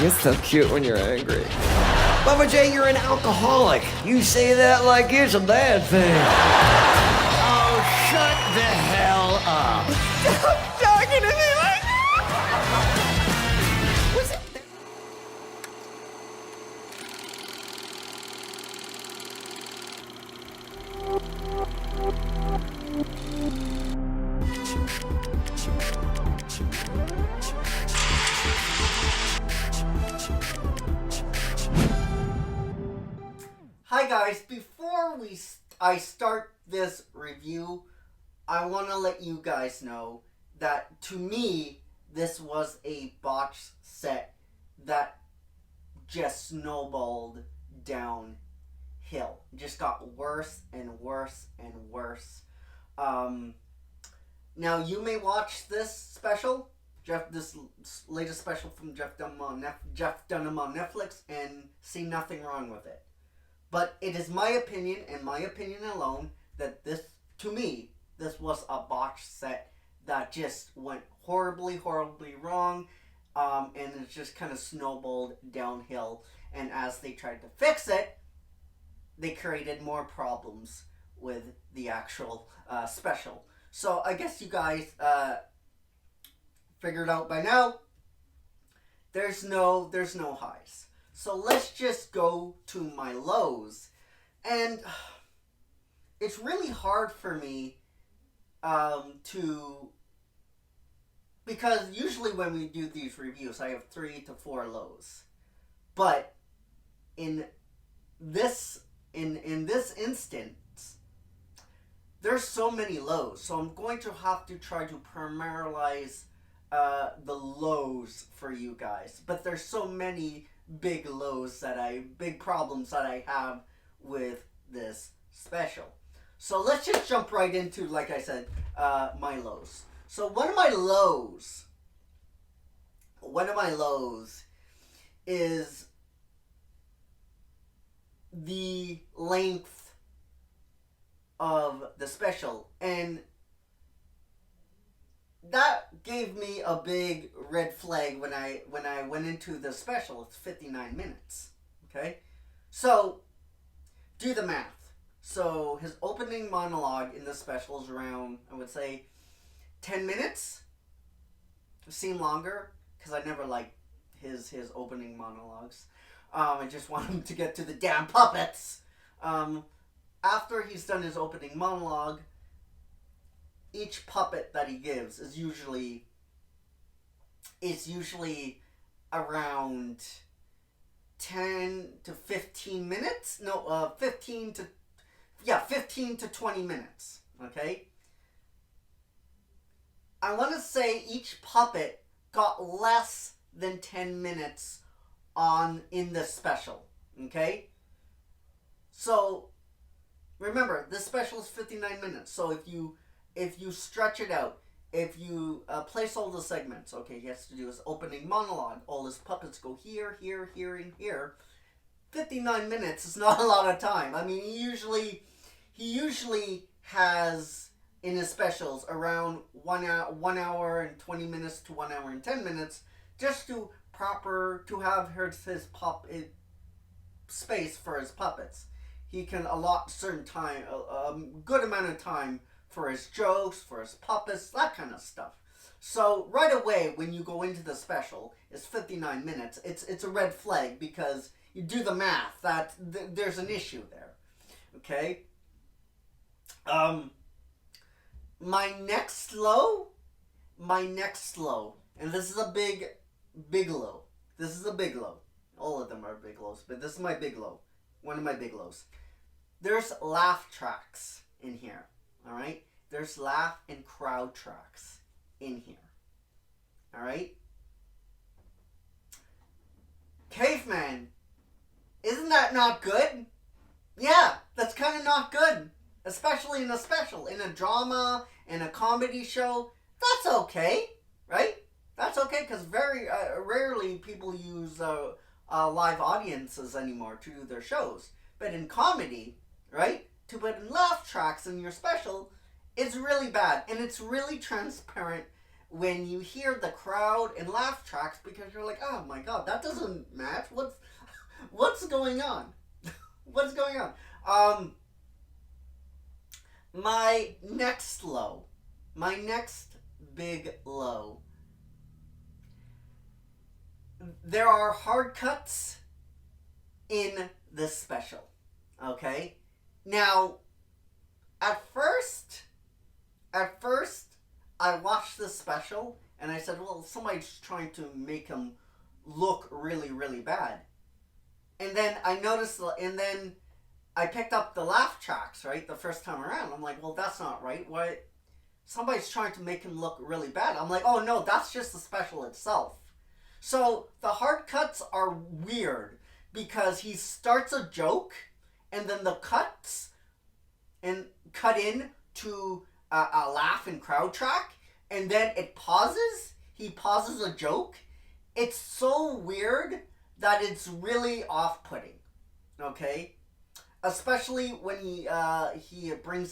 You're so cute when you're angry. Bubba J, you're an alcoholic. You say that like it's a bad thing. Oh, shut the hell up. Stop talking to me like Was it? Hi guys, before I start this review, I want to let you guys know that to me, this was a botched set that just snowballed downhill. It just got worse and worse and worse. Now you may watch this special, this latest special from Jeff Dunham on Netflix, and see nothing wrong with it. But it is my opinion, and my opinion alone, that this, to me, this was a botched set that just went horribly, horribly wrong, and it just kind of snowballed downhill. And as they tried to fix it, they created more problems with the actual special. So I guess you guys figured out by now, there's no highs. So let's just go to my lows. And it's really hard for me because usually when we do these reviews, I have 3 to 4 lows. But in this instance, there's so many lows. So I'm going to have to try to primarilize the lows for you guys. But there's so many big problems that I have with this special. So let's just jump right into, like I said, my lows. So one of my lows is the length of the special, and that gave me a big red flag when I went into the special. It's 59 minutes. Okay? So, do the math. So, his opening monologue in the special is around, I would say, 10 minutes. It seemed longer, because I never liked his opening monologues. I just want him to get to the damn puppets. After he's done his opening monologue, each puppet that he gives is usually around 10 to 15 minutes. No, 15 to 20 minutes. Okay? I want to say each puppet got less than 10 minutes in the special. Okay? So, remember, this special is 59 minutes. So if you stretch it out, if you place all the segments, okay, he has to do his opening monologue, all his puppets go here, here, here, and here. 59 minutes is not a lot of time. I mean, he usually has in his specials around 1 hour and 20 minutes to 1 hour and 10 minutes, just to have his space for his puppets. He can allot certain time, a good amount of time for his jokes, for his puppets, that kind of stuff. So right away, when you go into the special, it's 59 minutes. It's a red flag, because you do the math that there's an issue there. Okay. My next low, and this is a big low. This is a big low. All of them are big lows, but this is my big low. One of my big lows. There's laugh tracks in here. Alright? There's laugh and crowd tracks in here. Alright? Caveman. Isn't that not good? Yeah, that's kind of not good. Especially in a special. In a drama, in a comedy show. That's okay. Right? That's okay, because very rarely people use live audiences anymore to do their shows. But in comedy, right? To put in laugh tracks in your special, it's really bad. And it's really transparent when you hear the crowd and laugh tracks because you're like, oh my god, that doesn't match. What's going on? What's going on? My next low, my next big low. There are hard cuts in this special. Okay? Now, at first, I watched this special and I said, well, somebody's trying to make him look really, really bad. And then I noticed, and then I picked up the laugh tracks, right, the first time around. I'm like, well, that's not right. Why? Somebody's trying to make him look really bad. I'm like, oh no, that's just the special itself. So the hard cuts are weird because he starts a joke and then the cuts and cut in to a laugh and crowd track and then it pauses. He pauses a joke. It's so weird that it's really off-putting. Okay? Especially when he brings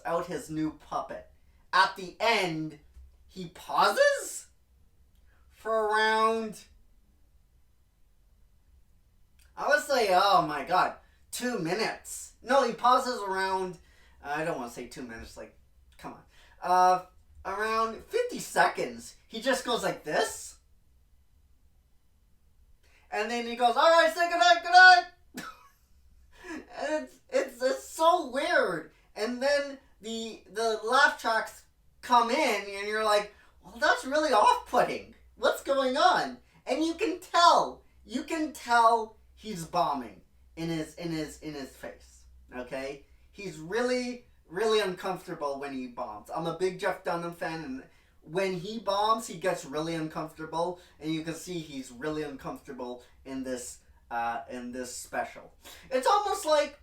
out his new puppet. At the end, he pauses for around, I would say, oh my god, 2 minutes. No, he pauses around, I don't want to say 2 minutes, like, come on. Around 50 seconds. He just goes like this. And then he goes, alright, say goodnight, goodnight. And it's so weird. And then the laugh tracks come in and you're like, well, that's really off-putting. What's going on? And you can tell he's bombing in his face. Okay? He's really, really uncomfortable when he bombs. I'm a big Jeff Dunham fan, and when he bombs, he gets really uncomfortable, and you can see he's really uncomfortable in this special. It's almost like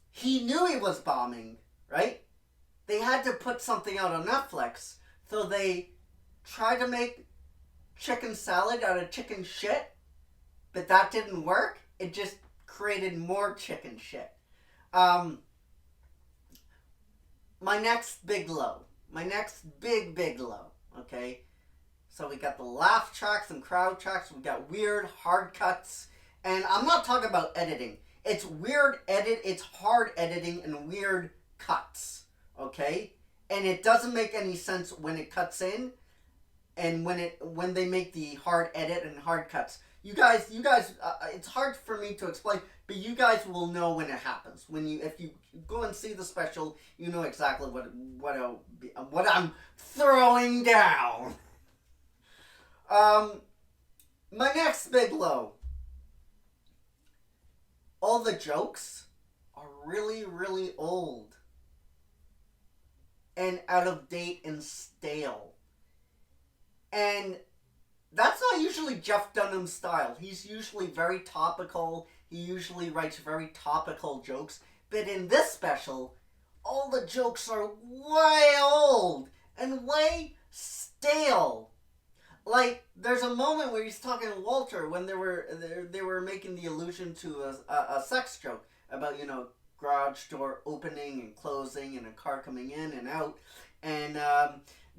he knew he was bombing, right? They had to put something out on Netflix, so they tried to make chicken salad out of chicken shit, but that didn't work. It just created more chicken shit. My next big low. My next big low. Okay? So we got the laugh tracks and crowd tracks. We got weird hard cuts. And I'm not talking about editing. It's it's hard editing and weird cuts. Okay? And it doesn't make any sense when it cuts in and when they make the hard edit and hard cuts. You guys, it's hard for me to explain, but you guys will know when it happens. If you go and see the special, you know exactly what I'm throwing down. My next big low. All the jokes are really, really old and out of date and stale. And that's not usually Jeff Dunham's style. He's usually very topical. He usually writes very topical jokes. But in this special, all the jokes are way old and way stale. Like, there's a moment where he's talking to Walter when they were making the allusion to a sex joke about, garage door opening and closing and a car coming in and out. And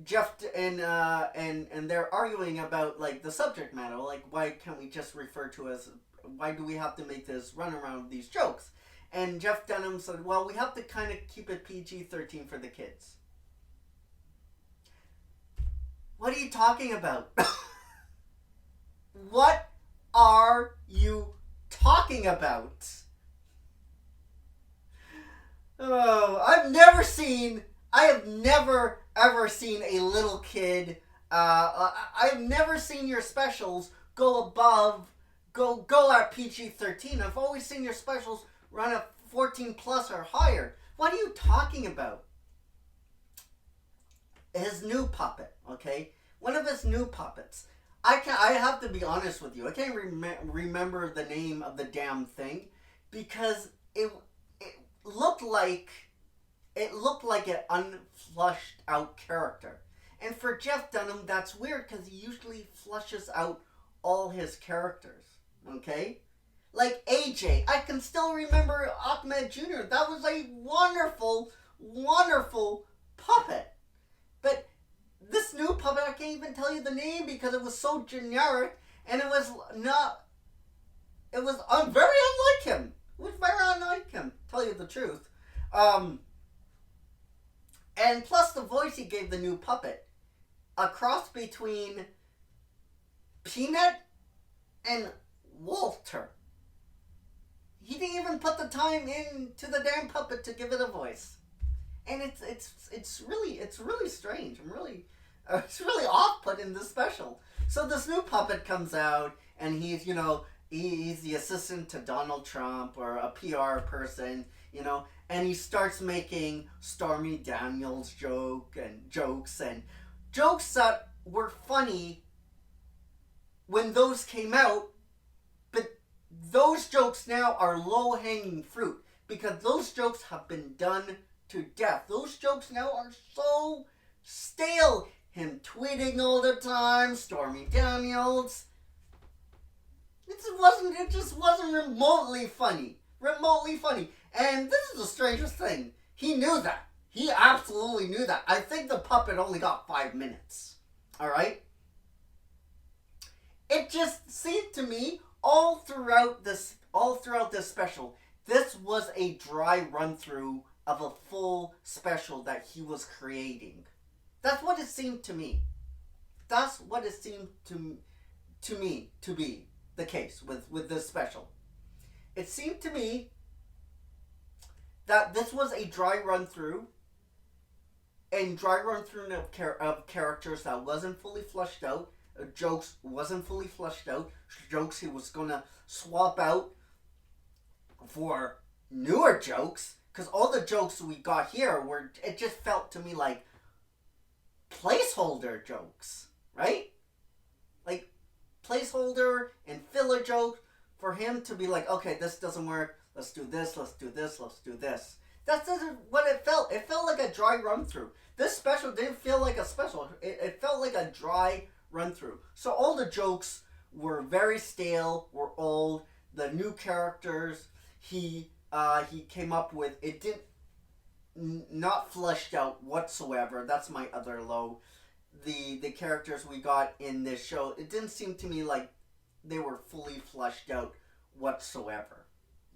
Jeff and they're arguing about like the subject matter, like why can't we just refer to as, why do we have to make this run around these jokes? And Jeff Dunham said, well, we have to kind of keep it PG-13 for the kids. What are you talking about? What are you talking about? Oh, I have never ever seen a little kid. I've never seen your specials go at PG-13. I've always seen your specials run at 14 plus or higher. What are you talking about? His new puppet, okay? One of his new puppets. I have to be honest with you. I can't remember the name of the damn thing because it looked like an unflushed out character. And for Jeff Dunham, that's weird because he usually flushes out all his characters. Okay? Like AJ. I can still remember Ahmed Jr. That was a wonderful, wonderful puppet. But this new puppet, I can't even tell you the name because it was so generic, and it was not. It was very unlike him. It was very unlike him, tell you the truth. And plus the voice he gave the new puppet, a cross between Peanut and Walter. He didn't even put the time into the damn puppet to give it a voice, and it's really strange. It's really off-putting, this special. So this new puppet comes out, and he's he's the assistant to Donald Trump, or a PR person, and he starts making Stormy Daniels jokes that were funny when those came out, but those jokes now are low-hanging fruit because those jokes have been done to death. Those jokes now are so stale. Him tweeting all the time, Stormy Daniels. It just wasn't remotely funny. And this is the strangest thing. He knew that. He absolutely knew that. I think the puppet only got 5 minutes. Alright? It just seemed to me all throughout this special, this was a dry run through of a full special that he was creating. That's what it seemed to me. That's what it seemed to me to be the case with this special. It seemed to me that this was a dry run through of characters that wasn't fully fleshed out. Jokes wasn't fully fleshed out. Jokes he was gonna swap out for newer jokes, because all the jokes we got here it just felt to me like placeholder jokes, right? Like placeholder and filler joke for him to be like, okay, this doesn't work, let's do this. That's what it felt. It felt like a dry run through. This special didn't feel like a special. It felt like a dry run through. So all the jokes were very stale, were old. The new characters he came up with, it didn't not fleshed out whatsoever. That's my other low. The characters we got in this show, it didn't seem to me like they were fully fleshed out whatsoever.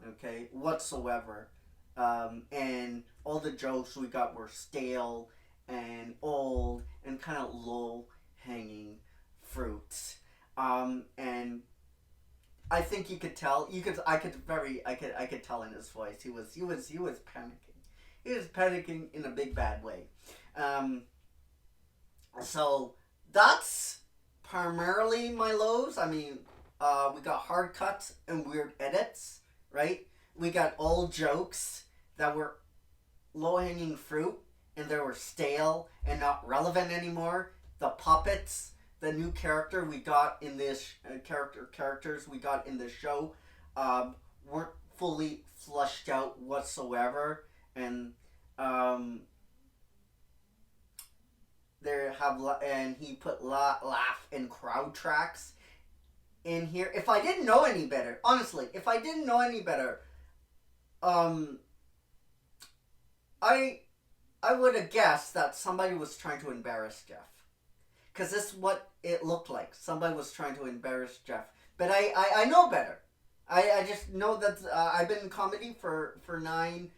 Okay, whatsoever. And all the jokes we got were stale and old and kind of low hanging fruits. And I think you could tell. I could tell in his voice. He was panicking. He was panicking in a big bad way. So that's primarily my lows. I mean, we got hard cuts and weird edits, right? We got old jokes that were low-hanging fruit and they were stale and not relevant anymore. The puppets, the new character we got in this characters we got in this show weren't fully fleshed out whatsoever, and he put laugh and crowd tracks in here. If I didn't know any better, honestly, I would have guessed that somebody was trying to embarrass Jeff. Because this is what it looked like. Somebody was trying to embarrass Jeff. But I know better. I just know that I've been in comedy for 9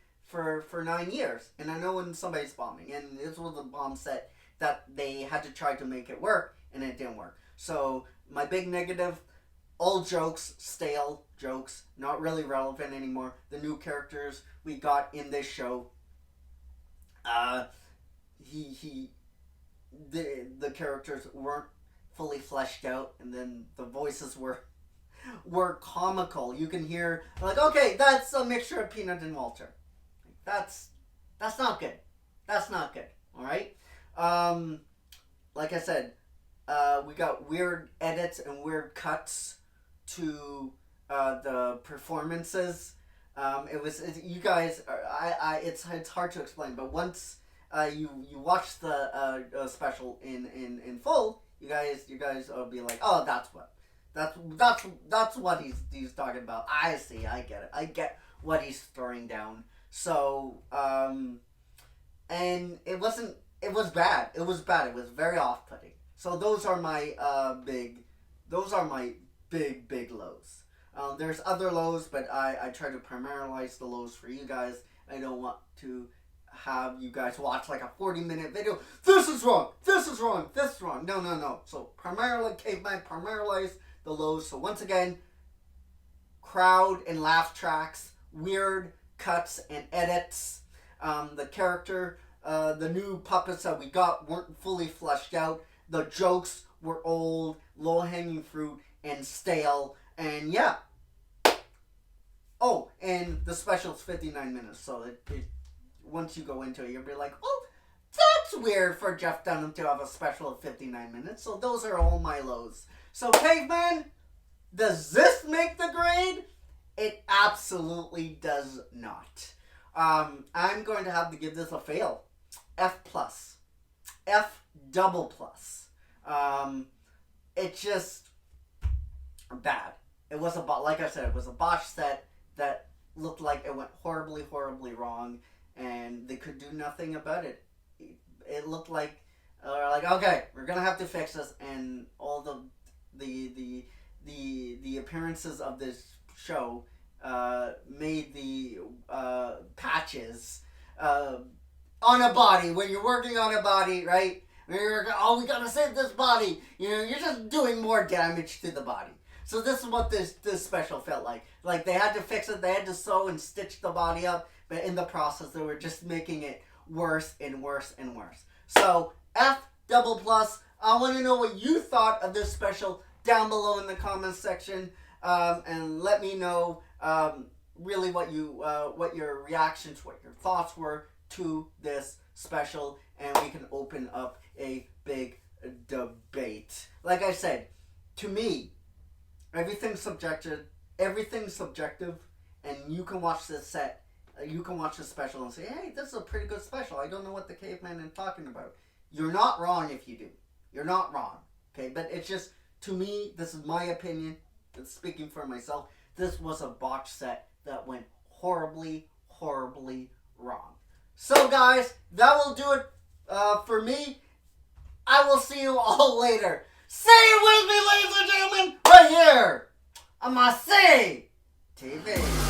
years. And I know when somebody's bombing. And this was the bomb set that they had to try to make it work. And it didn't work. So my big negative, old jokes, stale jokes, not really relevant anymore. The new characters we got in this show, the characters weren't fully fleshed out, and then the voices were comical. You can hear like, okay, that's a mixture of Peanut and Walter. That's not good. That's not good. All right. Like I said, we got weird edits and weird cuts to the performances. It's hard to explain, but once you watch the special in full, you guys will be like, oh, that's what he's talking about. I see, I get it, I get what he's throwing down. So and it wasn't it was bad. It was bad. It was very off-putting. So those are my big lows. There's other lows, but I try to primarize the lows for you guys. I don't want to have you guys watch like a 40-minute video. This is wrong. This is wrong. This is wrong. No. So primarily caveman, primarize the lows. So once again, crowd and laugh tracks, weird cuts and edits. The character, the new puppets that we got weren't fully fleshed out. The jokes were old, low-hanging fruit, and stale. And yeah. Oh, and the special's 59 minutes. So it once you go into it, you'll be like, oh, that's weird for Jeff Dunham to have a special of 59 minutes. So those are all my lows. So Caveman, does this make the grade? It absolutely does not. I'm going to have to give this a fail. F+. F double plus. It's just bad. It was like I said, it was a botched set that looked like it went horribly, horribly wrong, and they could do nothing about it. It looked like, okay, we're gonna have to fix this, and all the appearances of this show made the patches on a body. When you're working on a body, right? We gotta save this body. You know, you're just doing more damage to the body. So this is what this special felt like. Like they had to fix it, they had to sew and stitch the body up, but in the process they were just making it worse and worse and worse. So F double plus. I want to know what you thought of this special down below in the comments section, and let me know really what your reactions, what your thoughts were to this special, and we can open up a big debate. Like I said, to me, everything's subjective, and you can watch this set, you can watch this special and say, hey, this is a pretty good special. I don't know what the caveman is talking about. You're not wrong if you do. You're not wrong. Okay, but it's just, to me, this is my opinion. It's speaking for myself. This was a botched set that went horribly, horribly wrong. So guys, that will do it for me. I will see you all later. Say it with me, ladies and gentlemen, right here on my Say TV.